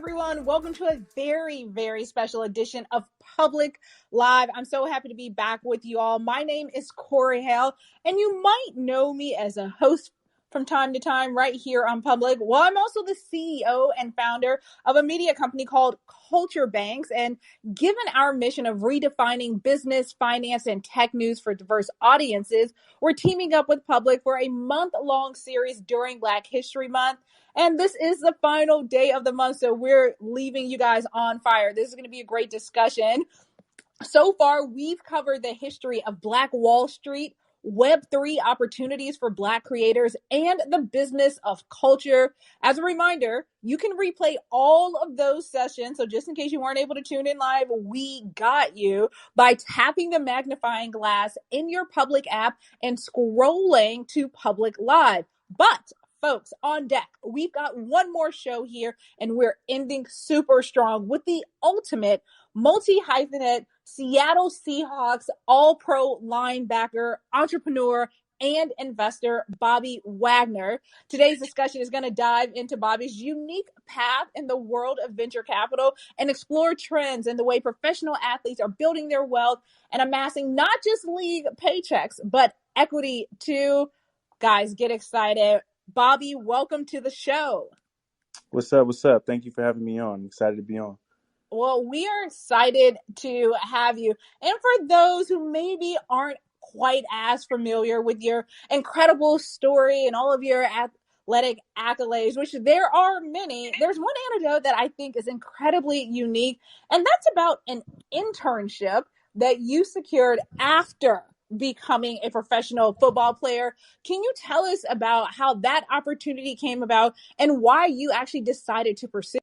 everyone. Welcome to a very, very special edition of Public Live. I'm so happy to be back with you all. My name is Corey Hale, and you might know me as a host from time to time right here on Public. Well, I'm also the CEO and founder of a media company called Culture Banks. And given our mission of redefining business, finance, and tech news for diverse audiences, we're teaming up with Public for a month-long series during Black History Month. And this is the final day of the month, so we're leaving you guys on fire. This is going to be a great discussion. So far, we've covered the history of Black Wall Street, Web3 opportunities for Black creators, and the business of culture. As a reminder, you can replay all of those sessions. So just in case you weren't able to tune in live, we got you by tapping the magnifying glass in your Public app and scrolling to Public Live. But folks, on deck, we've got one more show here, and we're ending super strong with the ultimate multi-hyphenate Seattle Seahawks all-pro linebacker, entrepreneur, and investor, Bobby Wagner. Today's discussion is going to dive into Bobby's unique path in the world of venture capital and explore trends in the way professional athletes are building their wealth and amassing not just league paychecks, but equity too. Guys, get excited. Bobby, welcome to the show. What's up? What's up? Thank you for having me on. I'm excited to be on. Well, we are excited to have you. And for those who maybe aren't quite as familiar with your incredible story and all of your athletic accolades, which there are many, there's one anecdote that I think is incredibly unique, and that's about an internship that you secured after becoming a professional football player. Can you tell us about how that opportunity came about and why you actually decided to pursue?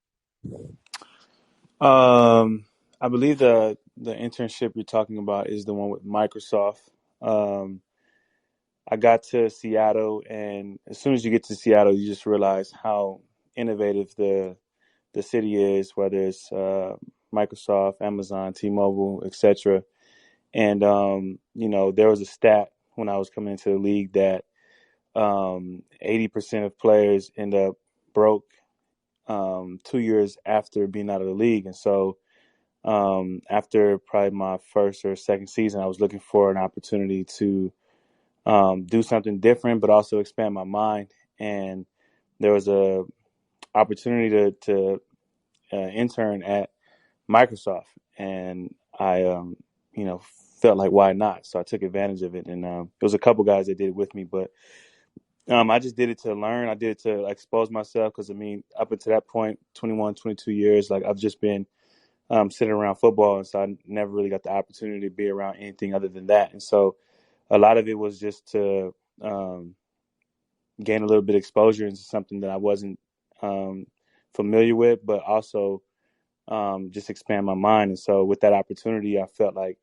I believe the internship you're talking about is the one with Microsoft. I got to Seattle, and as soon as you get to Seattle, you just realize how innovative the city is, whether it's Microsoft, Amazon, T-Mobile, etc. And there was a stat when I was coming into the league that 80% of players end up broke 2 years after being out of the league. And so after probably my first or second season, I was looking for an opportunity to do something different, but also expand my mind. And there was a opportunity to intern at Microsoft, and I felt like, why not? So I took advantage of it, and there was a couple guys that did it with me, but I just did it to learn. I did it to expose myself because, up until that point, 21, 22 years, I've just been sitting around football, and so I never really got the opportunity to be around anything other than that. And so a lot of it was just to gain a little bit of exposure into something that I wasn't familiar with, but also just expand my mind. And so with that opportunity, I felt like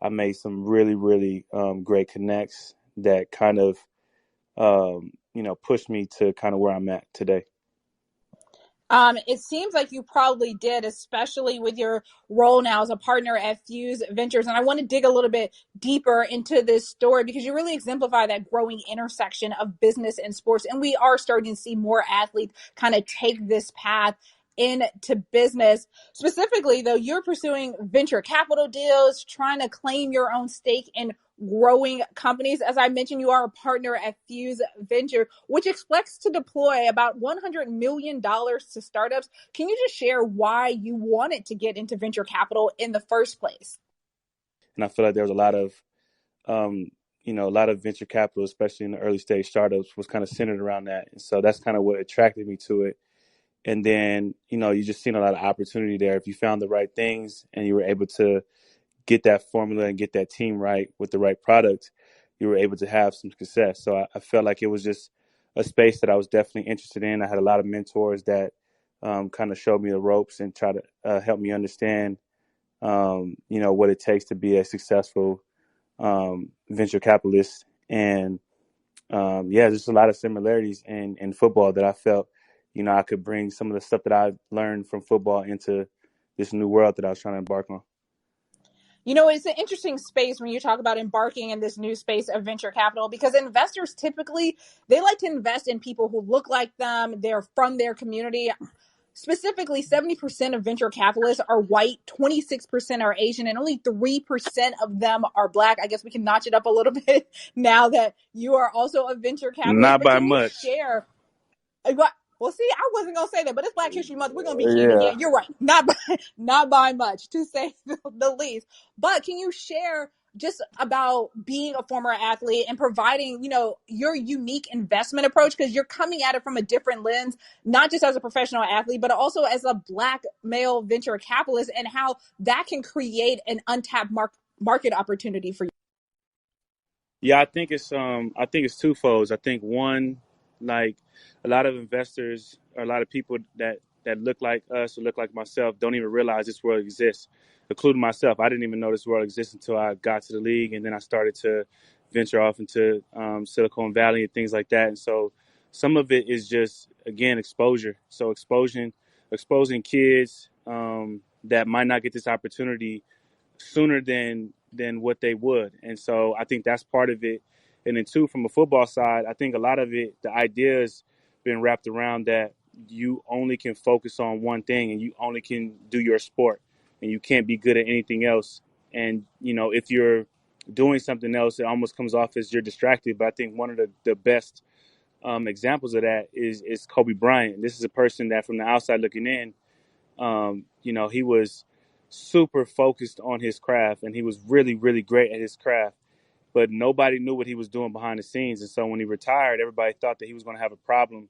I made some really, really great connects that kind of pushed me to kind of where I'm at today. It seems like you probably did, especially with your role now as a partner at Fuse Ventures. And I want to dig a little bit deeper into this story because you really exemplify that growing intersection of business and sports. And we are starting to see more athletes kind of take this path into business. Specifically, though, you're pursuing venture capital deals, trying to claim your own stake in growing companies. As I mentioned, you are a partner at Fuse Venture, which expects to deploy about $100 million to startups. Can you just share why you wanted to get into venture capital in the first place? And I feel like there's a lot of venture capital, especially in the early stage startups, was kind of centered around that. And so that's kind of what attracted me to it. And then, you just seen a lot of opportunity there. If you found the right things and you were able to get that formula and get that team right with the right product, you were able to have some success. So I felt like it was just a space that I was definitely interested in. I had a lot of mentors that kind of showed me the ropes and try to help me understand, what it takes to be a successful venture capitalist. And just a lot of similarities in football that I felt, I could bring some of the stuff that I learned from football into this new world that I was trying to embark on. It's an interesting space when you talk about embarking in this new space of venture capital, because investors typically, they like to invest in people who look like them. They're from their community. specifically 70% of venture capitalists are white, 26% are Asian, and only 3% of them are Black. I guess we can notch it up a little bit now that you are also a venture capitalist. Not But by can you much. share? Well, see, I wasn't gonna say that, but it's Black History Month. We're gonna be candid. Yeah. Yeah, you're right. Not by much, to say the least. But can you share just about being a former athlete and providing, your unique investment approach, because you're coming at it from a different lens, not just as a professional athlete, but also as a Black male venture capitalist, and how that can create an untapped market opportunity for you. Yeah, I think it's twofold. I think one, like a lot of investors or a lot of people that look like us or look like myself don't even realize this world exists, including myself. I didn't even know this world existed until I got to the league, and then I started to venture off into Silicon Valley and things like that. And so some of it is just, again, exposure. So exposing kids that might not get this opportunity sooner than what they would. And so I think that's part of it. And then two, from a football side, I think a lot of it, the idea has been wrapped around that you only can focus on one thing and you only can do your sport and you can't be good at anything else. And, if you're doing something else, it almost comes off as you're distracted. But I think one of the best examples of that is Kobe Bryant. This is a person that from the outside looking in, he was super focused on his craft and he was really, really great at his craft, but nobody knew what he was doing behind the scenes. And so when he retired, everybody thought that he was going to have a problem,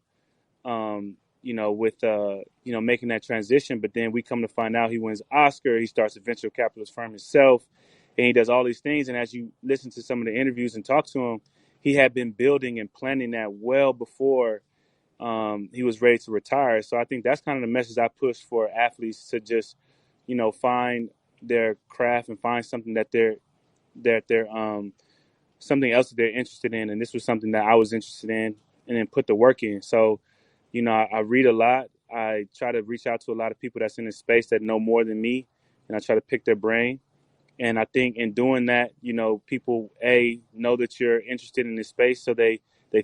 with, making that transition. But then we come to find out he wins Oscar, he starts a venture capitalist firm himself, and he does all these things. And as you listen to some of the interviews and talk to him, he had been building and planning that well before he was ready to retire. So I think that's kind of the message I push for athletes to just, find their craft and find something that they're something else that they're interested in. And this was something that I was interested in, and then put the work in. So, I read a lot. I try to reach out to a lot of people that's in this space that know more than me, and I try to pick their brain. And I think in doing that, people know that you're interested in this space, so they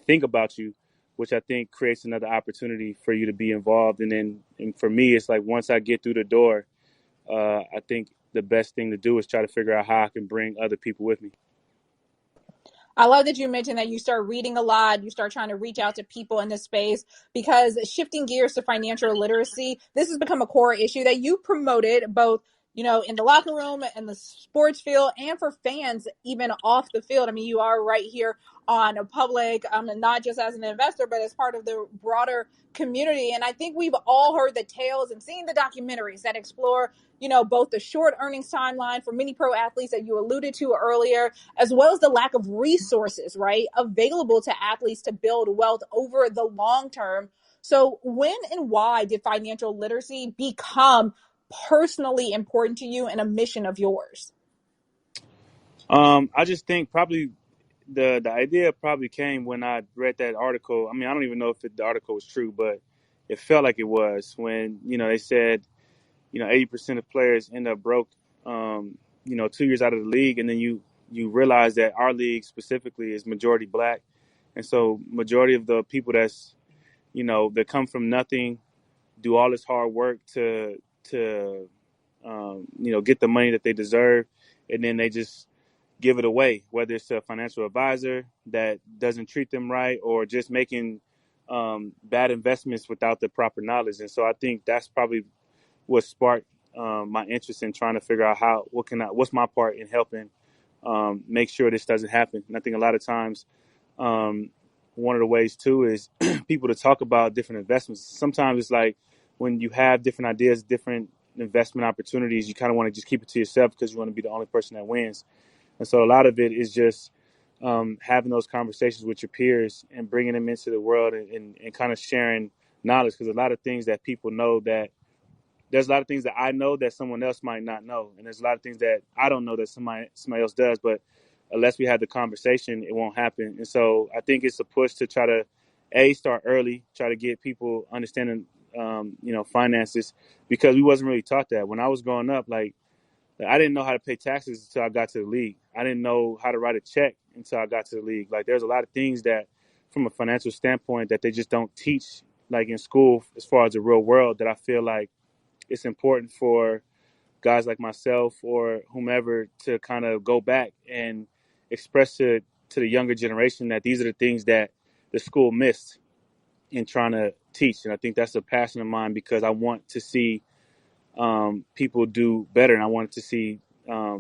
think about you, which I think creates another opportunity for you to be involved. And for me, it's like once I get through the door, I think the best thing to do is try to figure out how I can bring other people with me. I love that you mentioned that you start reading a lot, you start trying to reach out to people in this space, because shifting gears to financial literacy, this has become a core issue that you promoted both, in the locker room and the sports field, and for fans even off the field. I mean, you are right here on a public, and not just as an investor, but as part of the broader community. And I think we've all heard the tales and seen the documentaries that explore, both the short earnings timeline for many pro athletes that you alluded to earlier, as well as the lack of resources, right, available to athletes to build wealth over the long term. So when and why did financial literacy become personally important to you and a mission of yours? I just think probably the idea probably came when I read that article. I mean, I don't even know if the article was true, but it felt like it was when, they said, 80% of players end up broke, 2 years out of the league. And then you realize that our league specifically is majority Black. And so majority of the people that come from nothing, do all this hard work to get the money that they deserve. And then they just give it away, whether it's a financial advisor that doesn't treat them right or just making bad investments without the proper knowledge. And so I think that's probably what sparked my interest in trying to figure out what's my part in helping make sure this doesn't happen. And I think a lot of times one of the ways too is people to talk about different investments. Sometimes it's like when you have different ideas, different investment opportunities, you kind of want to just keep it to yourself because you want to be the only person that wins. And so a lot of it is just having those conversations with your peers and bringing them into the world and kind of sharing knowledge, because a lot of things that people know that there's a lot of things that I know that someone else might not know. And there's a lot of things that I don't know that somebody else does, but unless we have the conversation, it won't happen. And so I think it's a push to try to start early, try to get people understanding, finances, because we wasn't really taught that. When I was growing up, like I didn't know how to pay taxes until I got to the league. I didn't know how to write a check until I got to the league. Like there's a lot of things that from a financial standpoint that they just don't teach like in school as far as the real world, that I feel like it's important for guys like myself or whomever to kind of go back and express to the younger generation that these are the things that the school missed in trying to teach. And I think that's a passion of mine, because I want to see people do better, and I want to see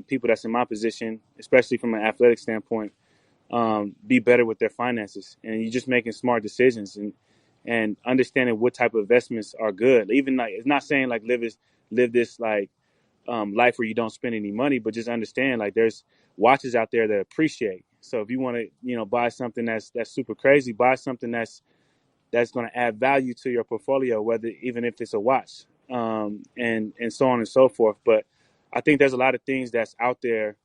people that's in my position, especially from an athletic standpoint, be better with their finances. And you're just making smart decisions and understanding what type of investments are good. Even like, it's not saying like live this like life where you don't spend any money, but just understand like there's watches out there that appreciate. So if you want to, buy something that's super crazy, buy something that's going to add value to your portfolio, whether even if it's a watch, and so on and so forth. But I think there's a lot of things that's out there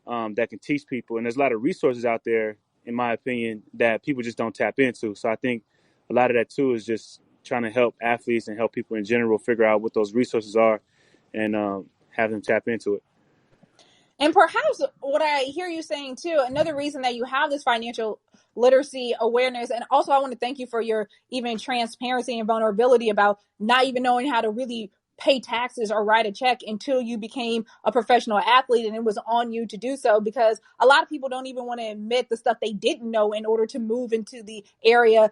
that can teach people, and there's a lot of resources out there, in my opinion, that people just don't tap into. So I think a lot of that too is just trying to help athletes and help people in general figure out what those resources are, and have them tap into it. And perhaps what I hear you saying too, another reason that you have this financial literacy awareness, and also I want to thank you for your even transparency and vulnerability about not even knowing how to really pay taxes or write a check until you became a professional athlete, and it was on you to do so, because a lot of people don't even want to admit the stuff they didn't know in order to move into the area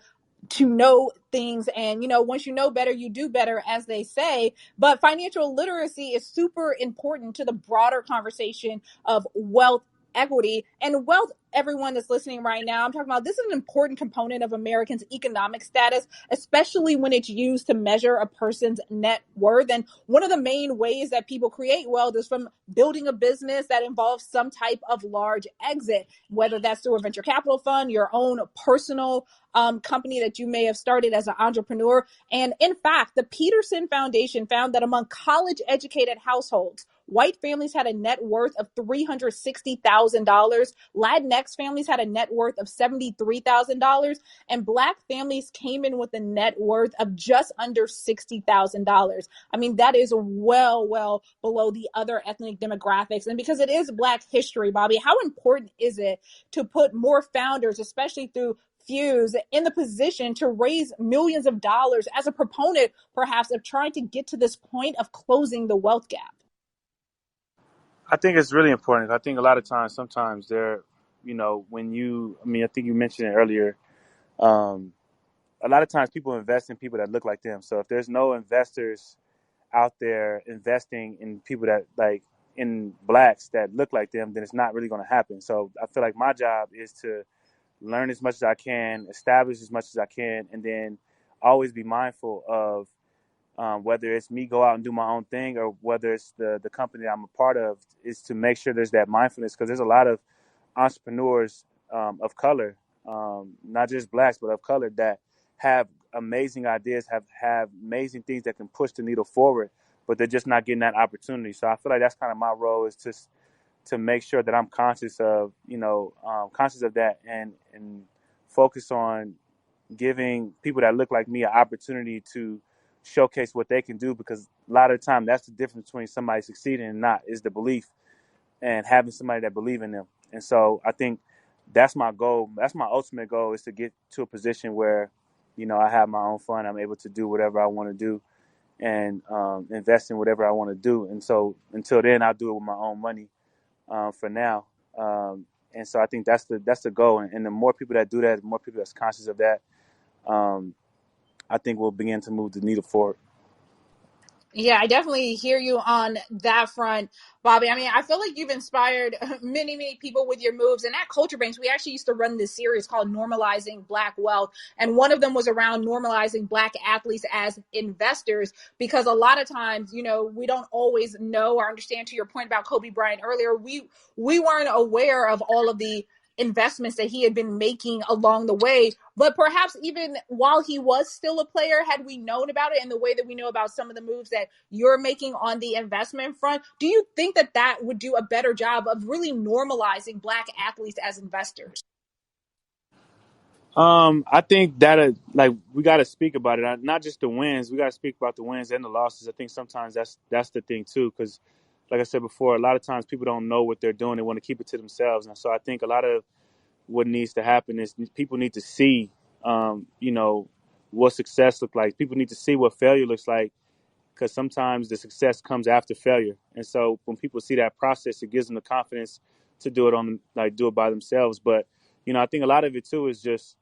to know things. And once you know better, you do better, as they say. But financial literacy is super important to the broader conversation of wealth equity and wealth. Everyone that's listening right now, I'm talking about, this is an important component of Americans' economic status, especially when it's used to measure a person's net worth. And one of the main ways that people create wealth is from building a business that involves some type of large exit, whether that's through a venture capital fund, your own personal company that you may have started as an entrepreneur. And in fact, the Peterson Foundation found that among college educated households, white families had a net worth of $360,000. Latinx families had a net worth of $73,000. And Black families came in with a net worth of just under $60,000. I mean, that is well below the other ethnic demographics. And because it is Black history, Bobby, how important is it to put more founders, especially through Fuse, in the position to raise millions of dollars as a proponent, perhaps, of trying to get to this point of closing the wealth gap? I think it's really important. I think a lot of times, sometimes I think you mentioned it earlier, a lot of times people invest in people that look like them. So if there's no investors out there investing in people that like in Blacks that look like them, then it's not really going to happen. So I feel like my job is to learn as much as I can, establish as much as I can, and then always be mindful of whether it's me go out and do my own thing or whether it's the company that I'm a part of, is to make sure there's that mindfulness, because there's a lot of entrepreneurs of color, not just Blacks, but of color, that have amazing ideas, have amazing things that can push the needle forward, but they're just not getting that opportunity. So I feel like that's kind of my role, is to make sure that I'm conscious of that, and focus on giving people that look like me an opportunity to showcase what they can do, because a lot of the time that's the difference between somebody succeeding and not, is the belief and having somebody that believe in them. And so I think that's my goal. That's my ultimate goal, is to get to a position where, I have my own fund. I'm able to do whatever I want to do and invest in whatever I want to do. And so until then, I'll do it with my own money for now. And so I think that's the goal. And the more people that do that, the more people that's conscious of that, I think we'll begin to move the needle forward. Yeah, I definitely hear you on that front, Bobby. I mean, I feel like you've inspired many people with your moves. And at Culture Banks, we actually used to run this series called Normalizing Black Wealth. And one of them was around normalizing Black athletes as investors, because a lot of times, we don't always know or understand, to your point about Kobe Bryant earlier, we weren't aware of all of the investments that he had been making along the way. But perhaps even while he was still a player, had we known about it in the way that we know about some of the moves that you're making on the investment front, do you think that would do a better job of really normalizing Black athletes as investors? I think that we got to speak about it, not just the wins. We got to speak about the wins and the losses. I think sometimes that's the thing too, because like I said before, a lot of times people don't know what they're doing. They want to keep it to themselves. And so I think a lot of what needs to happen is people need to see, what success looks like. People need to see what failure looks like, because sometimes the success comes after failure. And so when people see that process, it gives them the confidence to do it do it by themselves. But, I think a lot of it too is just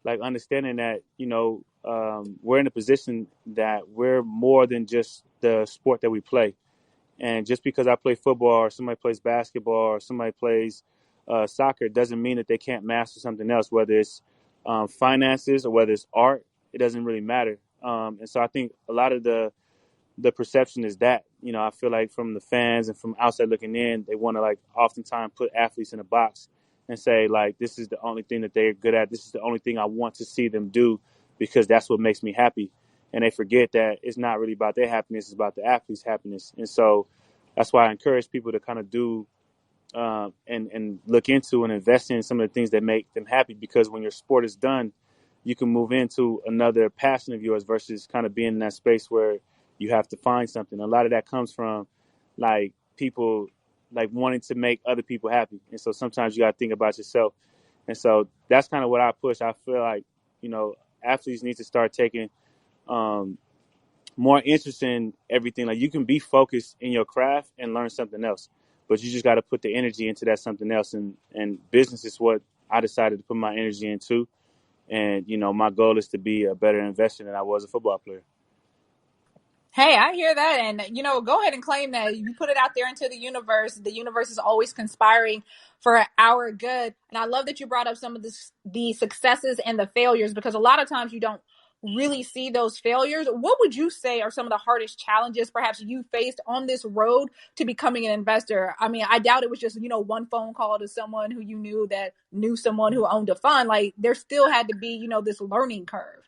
like understanding that, we're in a position that we're more than just the sport that we play. And just because I play football or somebody plays basketball or somebody plays soccer doesn't mean that they can't master something else, whether it's finances or whether it's art. It doesn't really matter. And so I think a lot of the perception is that, I feel like from the fans and from outside looking in, they want to like oftentimes put athletes in a box and say like, this is the only thing that they're good at. This is the only thing I want to see them do because that's what makes me happy. And they forget that it's not really about their happiness. It's about the athlete's happiness. And so that's why I encourage people to kind of do and look into and invest in some of the things that make them happy, because when your sport is done, you can move into another passion of yours versus kind of being in that space where you have to find something. A lot of that comes from like people like wanting to make other people happy. And so sometimes you got to think about yourself. And so that's kind of what I push. I feel like, athletes need to start taking um, more interest in everything. Like you can be focused in your craft and learn something else, but you just got to put the energy into that something else. And business is what I decided to put my energy into. And, my goal is to be a better investor than I was a football player. Hey, I hear that. And, go ahead and claim that you put it out there into the universe. The universe is always conspiring for our good. And I love that you brought up some of the successes and the failures, because a lot of times you don't really see those failures. What would you say are some of the hardest challenges perhaps you faced on this road to becoming an investor? I mean, I doubt it was just, one phone call to someone who you knew that knew someone who owned a fund. Like there still had to be, this learning curve.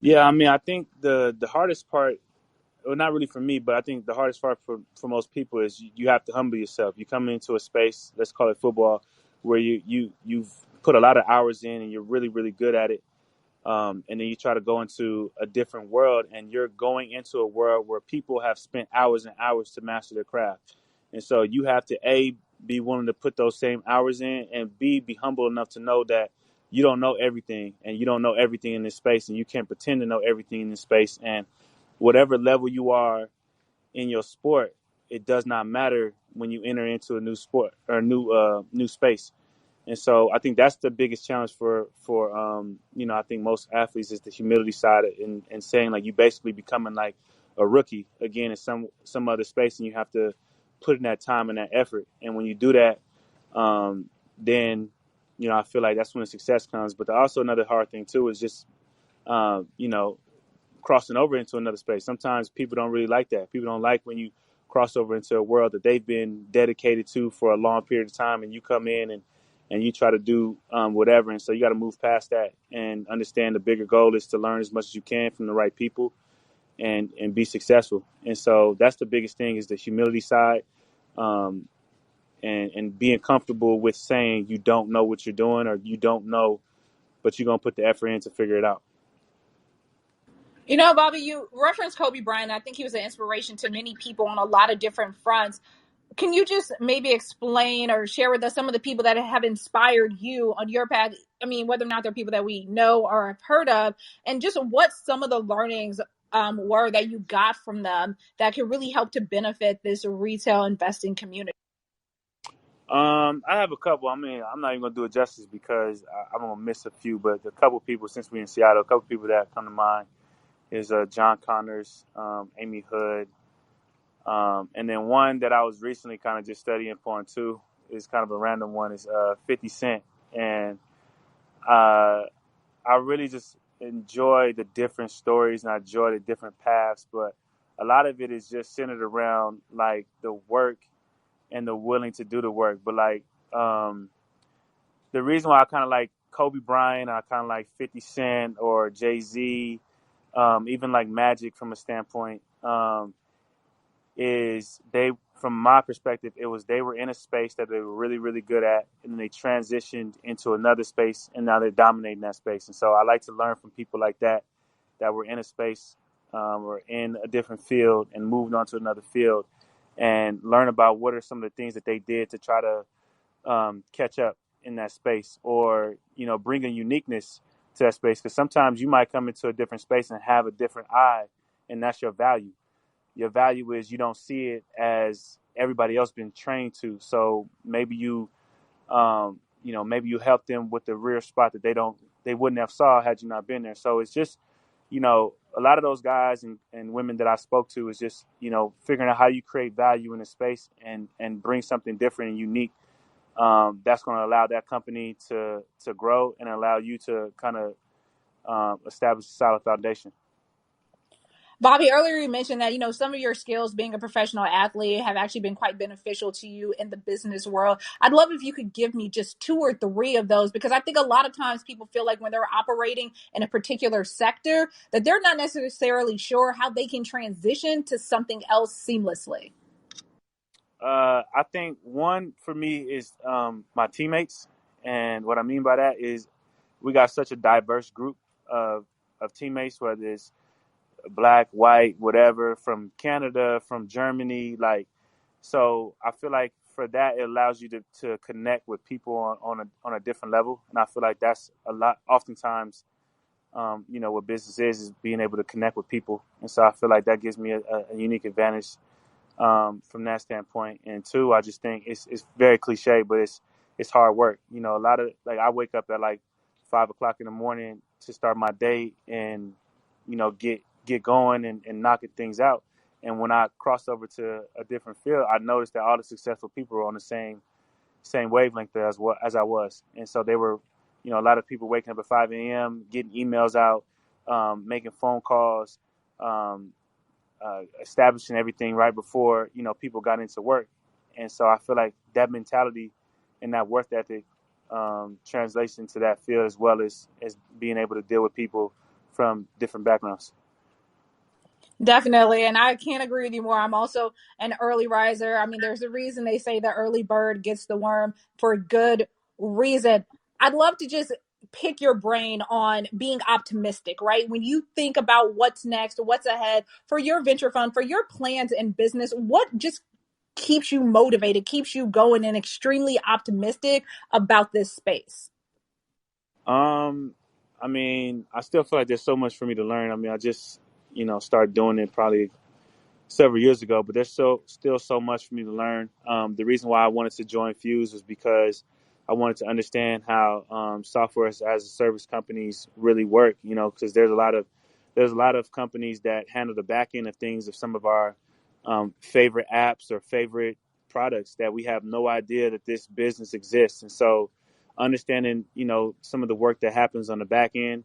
Yeah, I mean, I think the hardest part, well, not really for me, but I think the hardest part for most people is you have to humble yourself. You come into a space, let's call it football, where you've put a lot of hours in and you're really, really good at it. And then you try to go into a different world, and you're going into a world where people have spent hours and hours to master their craft. And so you have to be willing to put those same hours in, and be humble enough to know that you don't know everything, and you don't know everything in this space, and you can't pretend to know everything in this space. And whatever level you are in your sport, it does not matter when you enter into a new sport or new space. And so I think that's the biggest challenge for I think most athletes is the humility side, and saying like you basically becoming like a rookie again in some other space, and you have to put in that time and that effort. And when you do that, then I feel like that's when the success comes. But also another hard thing too is just um, you know crossing over into another space. Sometimes people don't really like that. People don't like when you cross over into a world that they've been dedicated to for a long period of time, and you come in and you try to do whatever. And so you got to move past that and understand the bigger goal is to learn as much as you can from the right people and be successful. And so that's the biggest thing is the humility side, um, and being comfortable with saying you don't know what you're doing or you don't know, but you're going to put the effort in to figure it out. Bobby, you referenced Kobe Bryant. I think he was an inspiration to many people on a lot of different fronts. Can you just maybe explain or share with us some of the people that have inspired you on your path? I mean, whether or not they're people that we know or have heard of, and just what some of the learnings were that you got from them that could really help to benefit this retail investing community. I have a couple. I mean, I'm not even gonna do it justice because I'm gonna miss a few. But a couple people, since we're in Seattle, a couple people that come to mind is John Connors, Amy Hood, and then one that I was recently kind of just studying upon too is kind of a random one is 50 Cent, and uh, I really just enjoy the different stories and I enjoy the different paths, but a lot of it is just centered around like the work and the willing to do the work. But like the reason why I kind of like Kobe Bryant, I kind of like 50 Cent or Jay-Z, even like Magic from a standpoint, is they, from my perspective, it was they were in a space that they were really, really good at, and then they transitioned into another space, and now they're dominating that space. And so I like to learn from people like that were in a space or in a different field and moved on to another field, and learn about what are some of the things that they did to try to catch up in that space, or bring a uniqueness to that space, because sometimes you might come into a different space and have a different eye, and that's your value. Your value is you don't see it as everybody else been trained to. So maybe maybe you help them with the rear spot that they wouldn't have saw had you not been there. So it's just, a lot of those guys and women that I spoke to is just, figuring out how you create value in a space and bring something different and unique. That's going to allow that company to grow and allow you to kind of establish a solid foundation. Bobby, earlier you mentioned that, some of your skills being a professional athlete have actually been quite beneficial to you in the business world. I'd love if you could give me just 2 or 3 of those, because I think a lot of times people feel like when they're operating in a particular sector that they're not necessarily sure how they can transition to something else seamlessly. I think one for me is my teammates. And what I mean by that is we got such a diverse group of teammates, whether it's black, white, whatever, from Canada, from Germany. So I feel like for that, it allows you to connect with people on a different level. And I feel like that's a lot, oftentimes, what business is being able to connect with people. And so I feel like that gives me a unique advantage from that standpoint. And two, I just think it's very cliche, but it's hard work. A lot of, I wake up at 5:00 in the morning to start my day and, get going and knocking things out. And when I crossed over to a different field, I noticed that all the successful people were on the same wavelength as I was. And so they were, a lot of people waking up at 5 a.m., getting emails out, making phone calls, establishing everything right before, people got into work. And so I feel like that mentality and that work ethic translates into that field, as well as being able to deal with people from different backgrounds. Definitely. And I can't agree with you more. I'm also an early riser. I mean, there's a reason they say the early bird gets the worm for good reason. I'd love to just pick your brain on being optimistic, right? When you think about what's next, what's ahead for your venture fund, for your plans in business, what just keeps you motivated, keeps you going and extremely optimistic about this space? I mean, I still feel like there's so much for me to learn. I mean, I just, started doing it probably several years ago, but there's still so much for me to learn. The reason why I wanted to join Fuse was because I wanted to understand how software as a service companies really work. Because there's a lot of companies that handle the back end of things, of some of our favorite apps or favorite products, that we have no idea that this business exists. And so, understanding some of the work that happens on the back end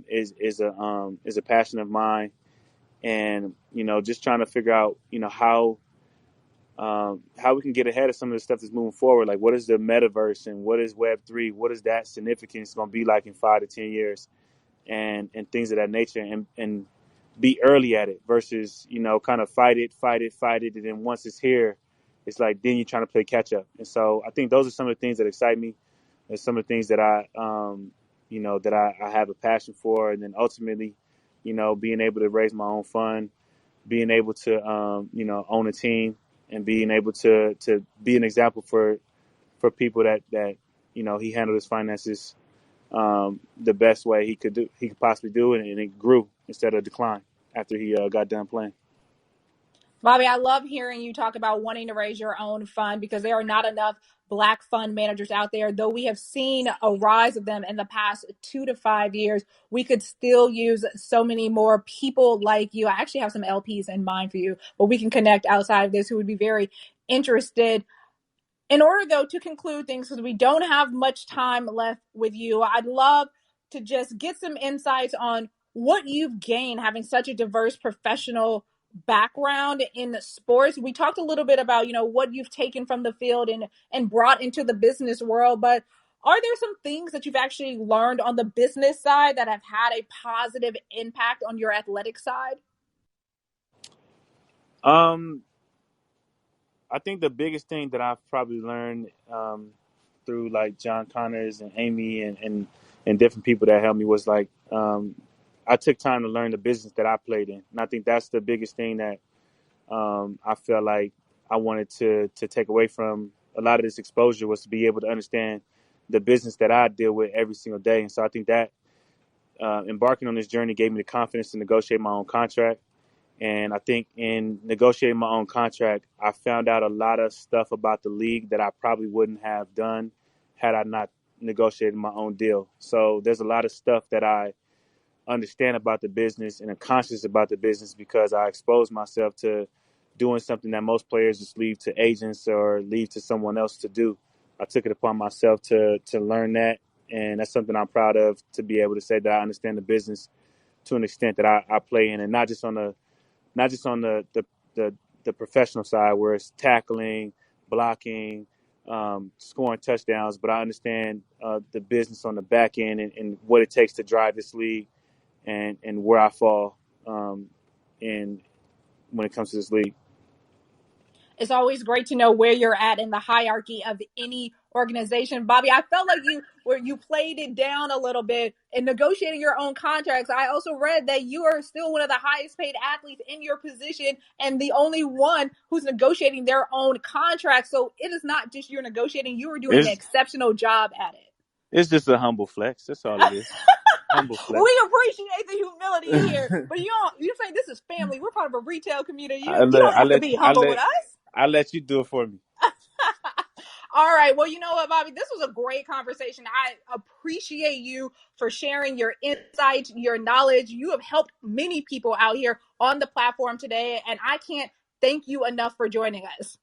is a passion of mine. And just trying to figure out how we can get ahead of some of the stuff that's moving forward. Like, what is the metaverse and what is Web3? What is that significance going to be like in 5 to 10 years, and things of that nature, and be early at it versus kind of fight it, and then once it's here, it's like then you're trying to play catch up. And so I think those are some of the things that excite me, and some of the things that I have a passion for, and then ultimately, being able to raise my own fund, being able to, own a team, and being able to be an example for people that he handled his finances the best way he could possibly do it, and it grew instead of decline after he got done playing. Bobby, I love hearing you talk about wanting to raise your own fund, because there are not enough Black fund managers out there. Though we have seen a rise of them in the past 2 to 5 years, we could still use so many more people like you. I actually have some LPs in mind for you, but we can connect outside of this who would be very interested. In order, though, to conclude things, because we don't have much time left with you, I'd love to just get some insights on what you've gained having such a diverse professional background in sports. We talked a little bit about, what you've taken from the field and brought into the business world, but are there some things that you've actually learned on the business side that have had a positive impact on your athletic side? I think the biggest thing that I've probably learned through John Connors and Amy and different people that helped me was I took time to learn the business that I played in. And I think that's the biggest thing that I felt like I wanted to take away from a lot of this exposure, was to be able to understand the business that I deal with every single day. And so I think that embarking on this journey gave me the confidence to negotiate my own contract. And I think in negotiating my own contract, I found out a lot of stuff about the league that I probably wouldn't have done had I not negotiated my own deal. So there's a lot of stuff that I understand about the business and am conscious about the business because I exposed myself to doing something that most players just leave to agents or leave to someone else to do. I took it upon myself to learn that, and that's something I'm proud of, to be able to say that I understand the business to an extent that I play in, and not just on the professional side where it's tackling, blocking, scoring touchdowns, but I understand the business on the back end and what it takes to drive this league and where I fall in when it comes to this league. It's always great to know where you're at in the hierarchy of any organization. Bobby, I felt like you played it down a little bit in negotiating your own contracts. I also read that you are still one of the highest paid athletes in your position and the only one who's negotiating their own contract. So it is not just you're negotiating, you are doing an exceptional job at it. It's just a humble flex. That's all it is. Humble flex. We appreciate the humility here, but you say this is family. We're part of a retail community. You don't have to be humble with us. I let you do it for me. All right. Well, you know what, Bobby? This was a great conversation. I appreciate you for sharing your insight, your knowledge. You have helped many people out here on the platform today, and I can't thank you enough for joining us.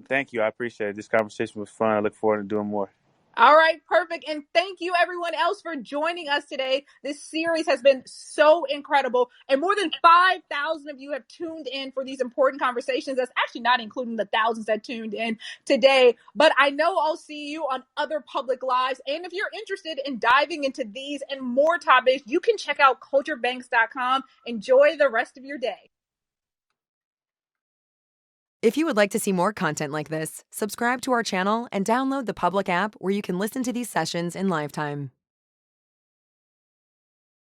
Thank you. I appreciate it. This conversation was fun. I look forward to doing more. All right, perfect. And thank you everyone else for joining us today. This series has been so incredible. And more than 5,000 of you have tuned in for these important conversations. That's actually not including the thousands that tuned in today. But I know I'll see you on other public lives. And if you're interested in diving into these and more topics, you can check out culturebanks.com. Enjoy the rest of your day. If you would like to see more content like this, subscribe to our channel and download the public app where you can listen to these sessions in live time.